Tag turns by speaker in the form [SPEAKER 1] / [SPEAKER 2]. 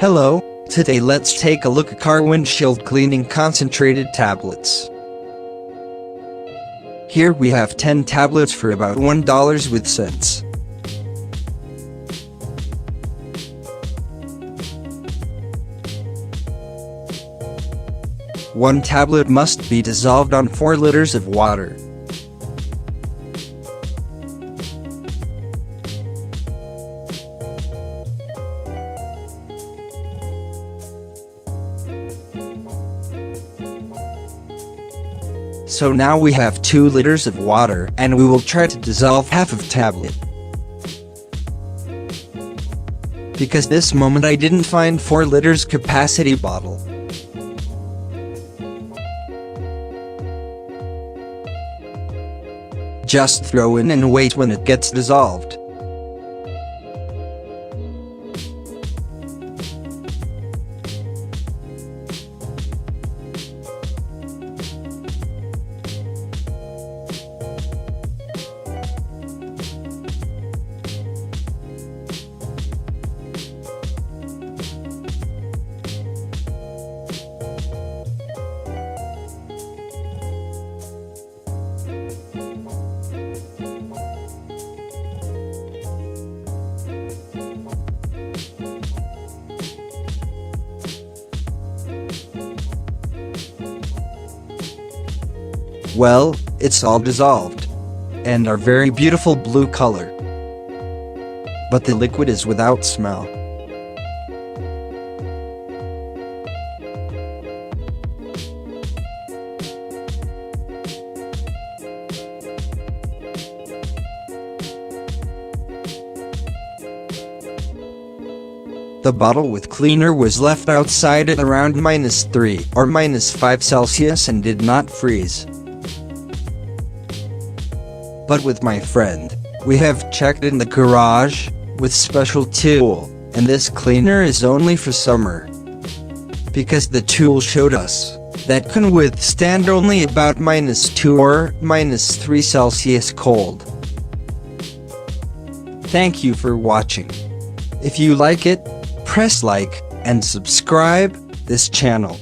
[SPEAKER 1] Hello, today let's take a look at car windshield cleaning concentrated tablets. Here we have 10 tablets for about $1 with cents. One tablet must be dissolved on 4 liters of water. So now we have 2 liters of water, and we will try to dissolve half of tablet. Because this moment I didn't find 4 liters capacity bottle. Just throw in and wait when it gets dissolved. Well, it's all dissolved, and our very beautiful blue color. But the liquid is without smell. The bottle with cleaner was left outside at around -3 or -5 Celsius and did not freeze. But with my friend, we have checked in the garage, with special tool, and this cleaner is only for summer. Because the tool showed us, that can withstand only about -2 or -3 Celsius cold. Thank you for watching. If you like it, press like, and subscribe this channel.